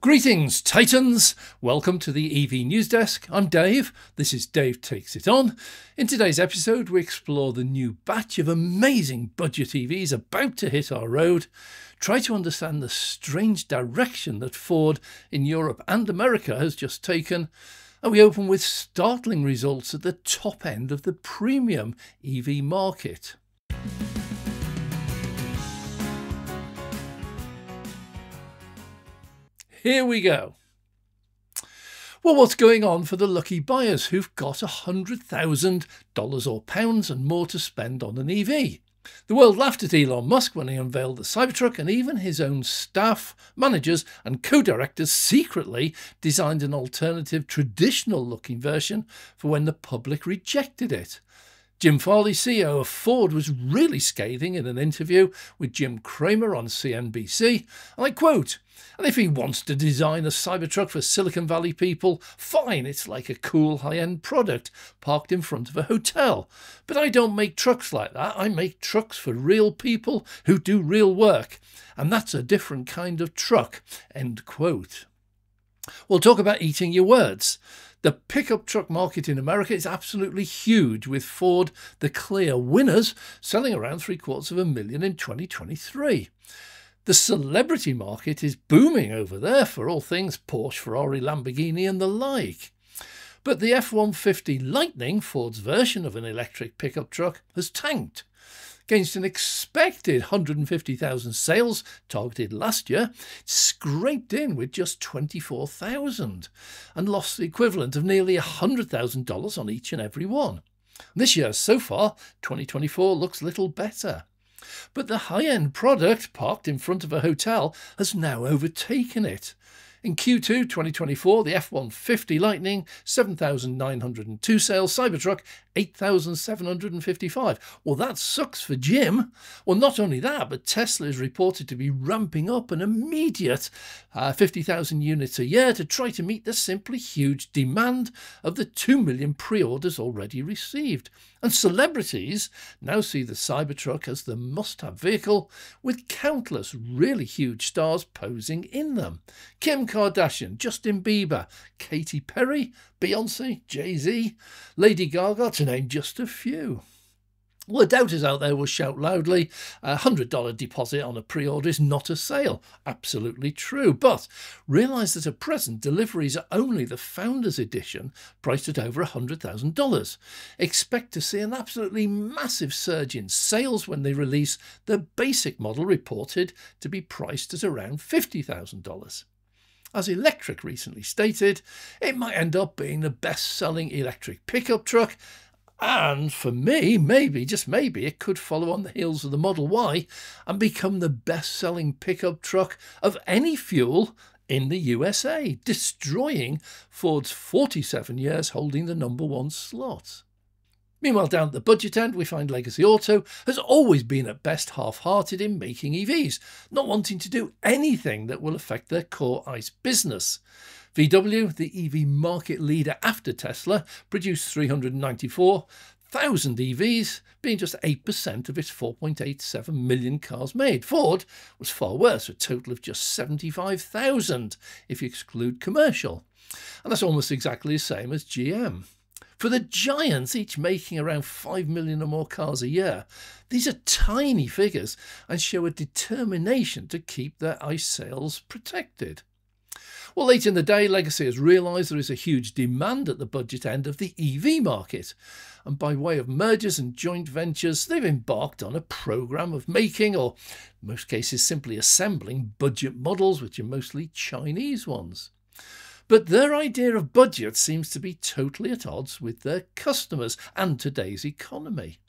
Greetings, Titans! Welcome to the EV News Desk. I'm Dave. This is Dave Takes It On. In today's episode, we explore the new batch of amazing budget EVs about to hit our road, try to understand the strange direction that Ford in Europe and America has just taken, and we open with startling results at the top end of the premium EV market. Here we go. Well, what's going on for the lucky buyers who've got $100,000 or pounds and more to spend on an EV? The world laughed at Elon Musk when he unveiled the Cybertruck, and even his own staff, managers and co-directors secretly designed an alternative, traditional-looking version for when the public rejected it. Jim Farley, CEO of Ford, was really scathing in an interview with Jim Cramer on CNBC, and I quote, "And if he wants to design a Cybertruck for Silicon Valley people, fine, it's like a cool high-end product parked in front of a hotel. But I don't make trucks like that. I make trucks for real people who do real work, and that's a different kind of truck," end quote. We'll talk about eating your words. The pickup truck market in America is absolutely huge, with Ford the clear winners, selling around 750,000 in 2023. The celebrity market is booming over there for all things Porsche, Ferrari, Lamborghini and the like. But the F-150 Lightning, Ford's version of an electric pickup truck, has tanked. Against an expected 150,000 sales targeted last year, it scraped in with just 24,000 and lost the equivalent of nearly $100,000 on each and every one. This year so far, 2024, looks little better. But the high-end product parked in front of a hotel has now overtaken it. In Q2 2024, the F-150 Lightning, 7,902 sales, Cybertruck, 8,755. Well, that sucks for Jim. Well, not only that, but Tesla is reported to be ramping up an immediate 50,000 units a year to try to meet the simply huge demand of the 2 million pre-orders already received. And celebrities now see the Cybertruck as the must-have vehicle, with countless really huge stars posing in them. Kim Kardashian, Justin Bieber, Katy Perry, Beyonce, Jay-Z, Lady Gaga, to name just a few. Well, the doubters out there will shout loudly, $100 deposit on a pre-order is not a sale. Absolutely true. But realise that at present, deliveries are only the Founders Edition, priced at over $100,000. Expect to see an absolutely massive surge in sales when they release the basic model, reported to be priced at around $50,000. As Electric recently stated, it might end up being the best-selling electric pickup truck, and for me, maybe, just maybe, it could follow on the heels of the Model Y and become the best-selling pickup truck of any fuel in the USA, destroying Ford's 47 years holding the #1 slot. Meanwhile, down at the budget end, we find Legacy Auto has always been at best half-hearted in making EVs, not wanting to do anything that will affect their core ICE business. VW, the EV market leader after Tesla, produced 394,000 EVs, being just 8% of its 4.87 million cars made. Ford was far worse, a total of just 75,000 if you exclude commercial. And that's almost exactly the same as GM. For the giants, each making around 5 million or more cars a year, these are tiny figures and show a determination to keep their ICE sales protected. Well, late in the day, Legacy has realised there is a huge demand at the budget end of the EV market, and by way of mergers and joint ventures, they've embarked on a programme of making, or in most cases simply assembling, budget models, which are mostly Chinese ones. But their idea of budget seems to be totally at odds with their customers and today's economy.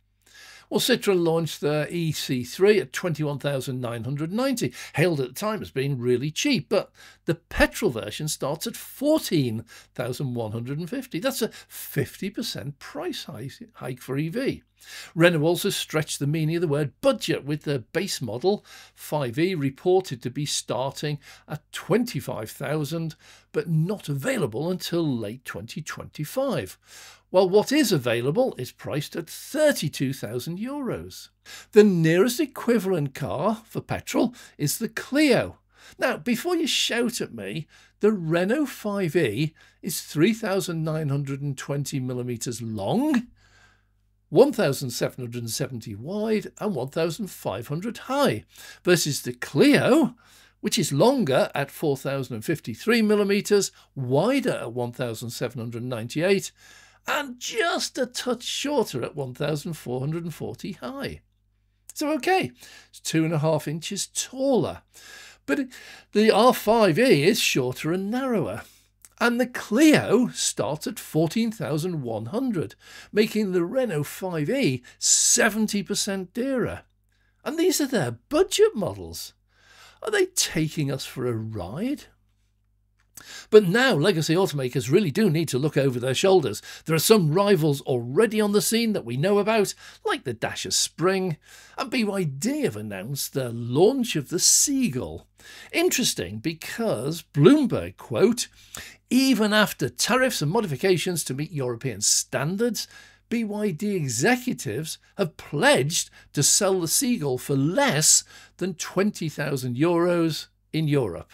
Well, Citroën launched their EC3 at $21,990, hailed at the time as being really cheap, but the petrol version starts at $14,150. That's a 50% price hike for EV. Renault also stretched the meaning of the word budget, with their base model 5e reported to be starting at $25,000 but not available until late 2025. While what is available is priced at €32,000. The nearest equivalent car for petrol is the Clio, Now, before you shout at me, the Renault 5e is 3,920mm long, 1,770 wide and 1,500 high, versus the Clio, which is longer at 4,053mm, wider at 1,798, and just a touch shorter at 1,440 high. So okay, it's 2.5 inches taller. But the R5e is shorter and narrower. And the Clio starts at 14,100, making the Renault 5e 70% dearer. And these are their budget models. Are they taking us for a ride? But now legacy automakers really do need to look over their shoulders. There are some rivals already on the scene that we know about, like the Dacia Spring, and BYD have announced their launch of the Seagull. Interesting because Bloomberg quote, even after tariffs and modifications to meet European standards, BYD executives have pledged to sell the Seagull for less than €20,000 in Europe.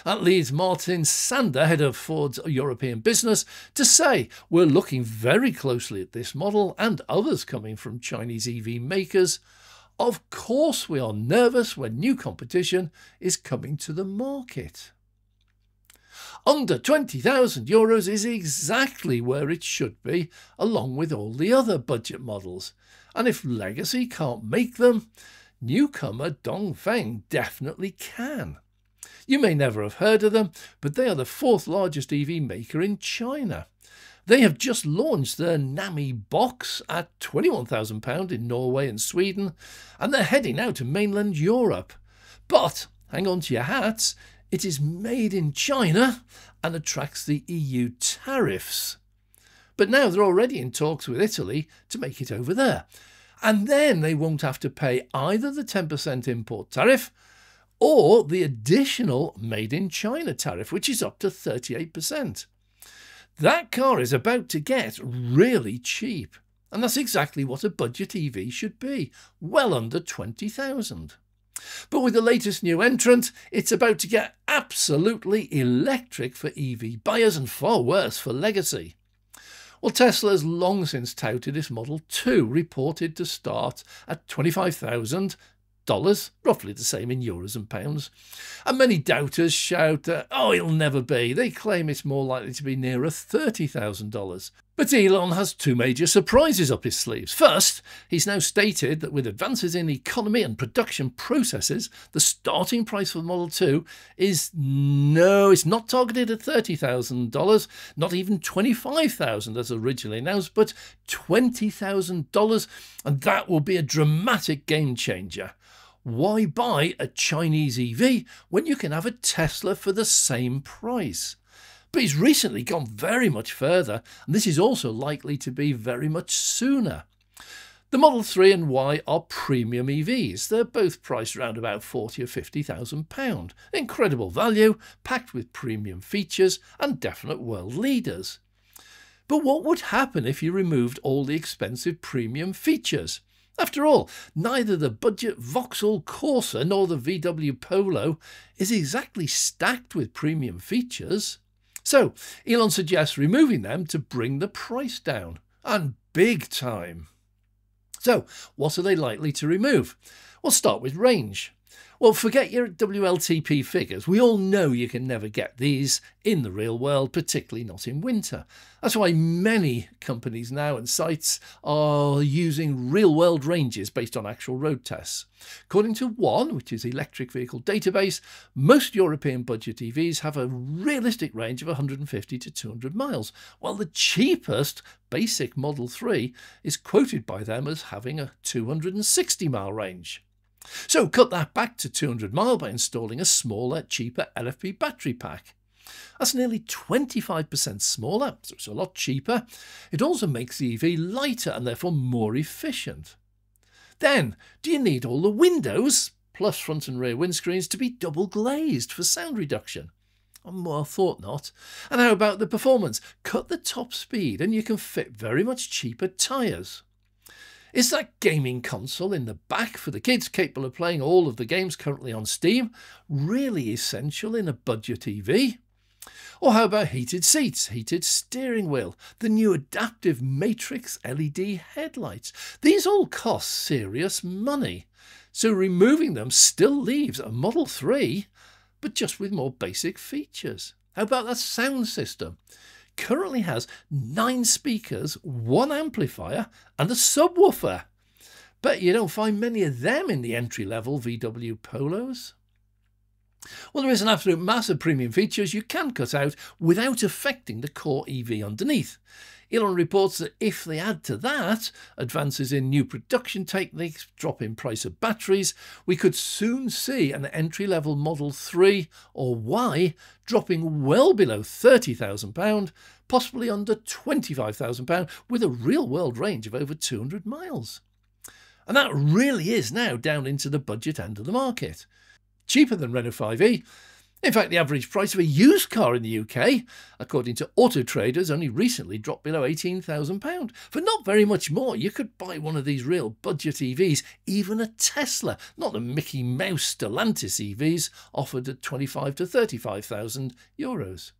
That leads Martin Sander, head of Ford's European business, to say we're looking very closely at this model and others coming from Chinese EV makers. Of course we are nervous when new competition is coming to the market. Under €20,000 is exactly where it should be, along with all the other budget models. And if Legacy can't make them, newcomer Dongfeng definitely can. You may never have heard of them, but they are the 4th largest EV maker in China. They have just launched their Nami box at £21,000 in Norway and Sweden, and they're heading out to mainland Europe. But, hang on to your hats, it is made in China and attracts the EU tariffs. But now they're already in talks with Italy to make it over there. And then they won't have to pay either the 10% import tariff or the additional Made in China tariff, which is up to 38%. That car is about to get really cheap, and that's exactly what a budget EV should be, well under 20,000. But with the latest new entrant, it's about to get absolutely electric for EV buyers and far worse for legacy. Well, Tesla has long since touted its Model 2, reported to start at $25,000, roughly the same in euros and pounds. And many doubters shout that, oh, it'll never be. They claim it's more likely to be nearer $30,000. But Elon has two major surprises up his sleeves. First, he's now stated that with advances in economy and production processes, the starting price for the Model 2 is it's not targeted at $30,000, not even $25,000 as originally announced, but $20,000, and that will be a dramatic game changer. Why buy a Chinese EV when you can have a Tesla for the same price? But he's recently gone very much further, and this is also likely to be very much sooner. The Model 3 and Y are premium EVs. They're both priced around about £40,000 or £50,000. Incredible value, packed with premium features and definite world leaders. But what would happen if you removed all the expensive premium features? After all, neither the budget Vauxhall Corsa nor the VW Polo is exactly stacked with premium features. So Elon suggests removing them to bring the price down, and big time. So what are they likely to remove? We'll start with range. Well, forget your WLTP figures. We all know you can never get these in the real world, particularly not in winter. That's why many companies now and sites are using real-world ranges based on actual road tests. According to one, which is Electric Vehicle Database, most European budget EVs have a realistic range of 150 to 200 miles, while the cheapest basic Model 3 is quoted by them as having a 260-mile range. So cut that back to 200 mile by installing a smaller, cheaper LFP battery pack. That's nearly 25% smaller, so it's a lot cheaper. It also makes the EV lighter and therefore more efficient. Then, do you need all the windows, plus front and rear windscreens, to be double glazed for sound reduction? Well, I thought not. And how about the performance? Cut the top speed and you can fit very much cheaper tyres. Is that gaming console in the back for the kids capable of playing all of the games currently on Steam really essential in a budget EV? Or how about heated seats, heated steering wheel, the new adaptive matrix LED headlights? These all cost serious money, so removing them still leaves a Model 3, but just with more basic features. How about that sound system? Currently has 9 speakers, 1 amplifier and a subwoofer. Bet you don't find many of them in the entry-level VW Polos. Well, there is an absolute mass of premium features you can cut out without affecting the core EV underneath. Elon reports that if they add to that advances in new production techniques, drop in price of batteries, we could soon see an entry-level Model 3 or Y dropping well below £30,000, possibly under £25,000, with a real-world range of over 200 miles. And that really is now down into the budget end of the market. Cheaper than Renault 5e. In fact, the average price of a used car in the UK, according to Auto Traders, only recently dropped below £18,000. For not very much more, you could buy one of these real budget EVs, even a Tesla, not the Mickey Mouse Stellantis EVs offered at €25,000 to €35,000.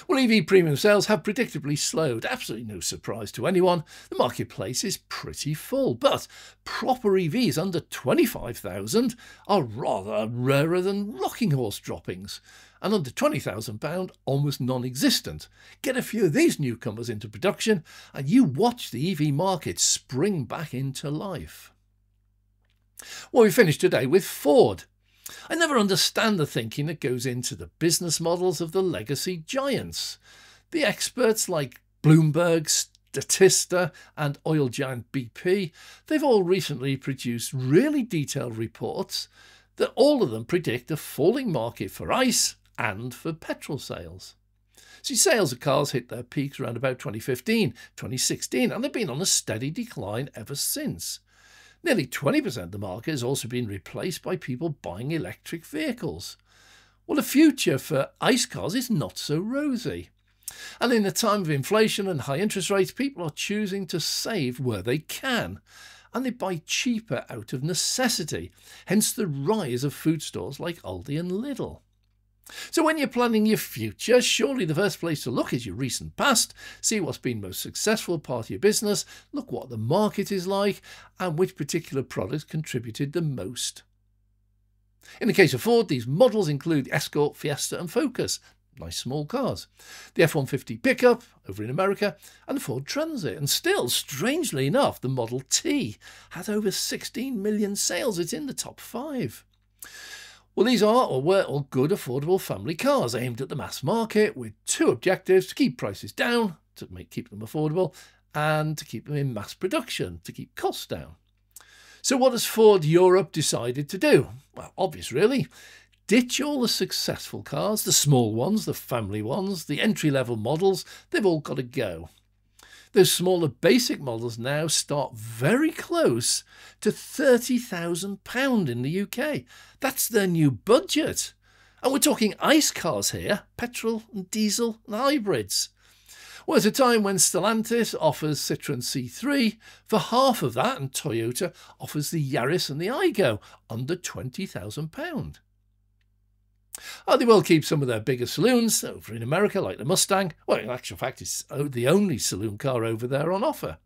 Well, EV premium sales have predictably slowed, absolutely no surprise to anyone. The marketplace is pretty full, but proper EVs under £25,000 are rather rarer than rocking horse droppings, and under £20,000 almost non-existent. Get a few of these newcomers into production and you watch the EV market spring back into life. Well, we finished today with Ford. I never understand the thinking that goes into the business models of the legacy giants. The experts like Bloomberg, Statista and oil giant BP, they've all recently produced really detailed reports that all of them predict a falling market for ICE and for petrol sales. See, sales of cars hit their peaks around about 2015, 2016, and they've been on a steady decline ever since. Nearly 20% of the market has also been replaced by people buying electric vehicles. Well, the future for ICE cars is not so rosy. And in a time of inflation and high interest rates, people are choosing to save where they can. And they buy cheaper out of necessity, hence the rise of food stores like Aldi and Lidl. So when you're planning your future, surely the first place to look is your recent past, see what's been most successful part of your business, look what the market is like, and which particular products contributed the most. In the case of Ford, these models include the Escort, Fiesta and Focus, nice small cars, the F-150 pickup over in America, and the Ford Transit. And still, strangely enough, the Model T has over 16 million sales. It's in the top 5. Well, these are or were all good affordable family cars aimed at the mass market with 2 objectives: to keep prices down, to keep them affordable, and to keep them in mass production, to keep costs down. So what has Ford Europe decided to do? Well, obvious really. Ditch all the successful cars, the small ones, the family ones, the entry-level models, they've all got to go. Those smaller basic models now start very close to £30,000 in the UK. That's their new budget. And we're talking ICE cars here, petrol and diesel and hybrids. Well, at a time when Stellantis offers Citroën C3 for half of that, and Toyota offers the Yaris and the Aygo under £20,000. Oh, they will keep some of their bigger saloons over in America, like the Mustang. Well, in actual fact, it's the only saloon car over there on offer.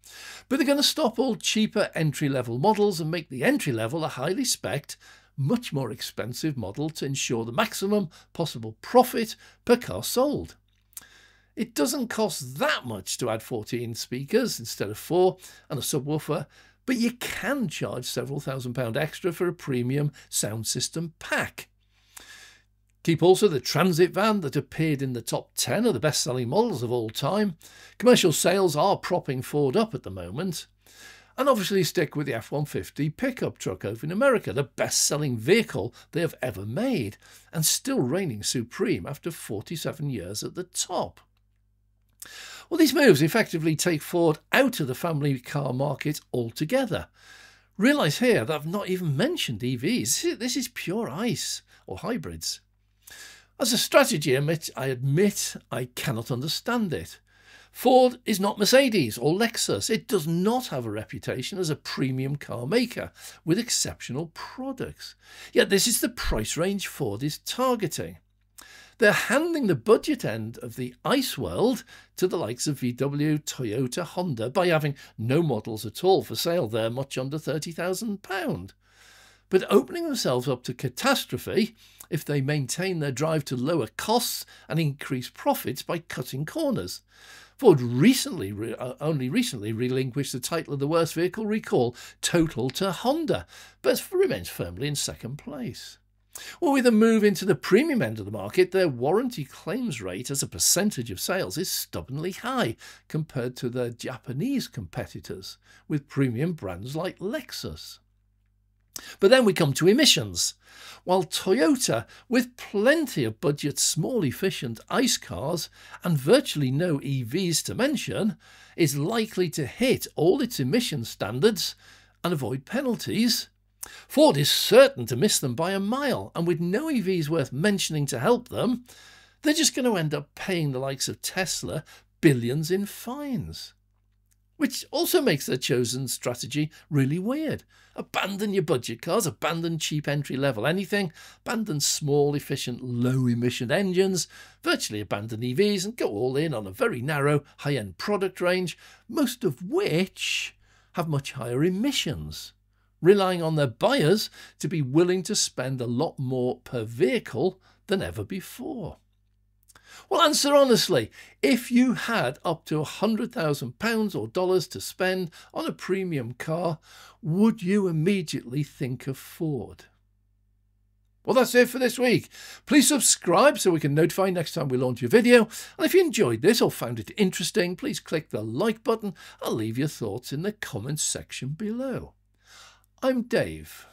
But they're going to stop all cheaper entry-level models and make the entry-level a highly spec'd, much more expensive model to ensure the maximum possible profit per car sold. It doesn't cost that much to add 14 speakers instead of 4 and a subwoofer, but you can charge several £1,000s extra for a premium sound system pack. Keep also the Transit van that appeared in the top 10 of the best-selling models of all time. Commercial sales are propping Ford up at the moment. And obviously stick with the F-150 pickup truck over in America, the best-selling vehicle they have ever made, and still reigning supreme after 47 years at the top. Well, these moves effectively take Ford out of the family car market altogether. Realise here that I've not even mentioned EVs. This is pure ICE or hybrids. As a strategy, I admit I cannot understand it. Ford is not Mercedes or Lexus. It does not have a reputation as a premium car maker with exceptional products. Yet this is the price range Ford is targeting. They're handing the budget end of the ICE world to the likes of VW, Toyota, Honda by having no models at all for sale there, much under £30,000. But opening themselves up to catastrophe if they maintain their drive to lower costs and increase profits by cutting corners. Ford only recently relinquished the title of the worst vehicle recall total to Honda, but remains firmly in second place. Well, with a move into the premium end of the market, their warranty claims rate as a percentage of sales is stubbornly high compared to their Japanese competitors, with premium brands like Lexus. But then we come to emissions. While Toyota, with plenty of budget small efficient ICE cars and virtually no EVs to mention, is likely to hit all its emission standards and avoid penalties, Ford is certain to miss them by a mile, and with no EVs worth mentioning to help them, they're just going to end up paying the likes of Tesla billions in fines. Which also makes their chosen strategy really weird. Abandon your budget cars, abandon cheap entry-level anything, abandon small, efficient, low-emission engines, virtually abandon EVs and go all in on a very narrow, high-end product range, most of which have much higher emissions, relying on their buyers to be willing to spend a lot more per vehicle than ever before. Well, answer honestly, if you had up to £100,000 or dollars to spend on a premium car, would you immediately think of Ford? Well, that's it for this week. Please subscribe so we can notify next time we launch a video. And if you enjoyed this or found it interesting, please click the like button and leave your thoughts in the comments section below. I'm Dave.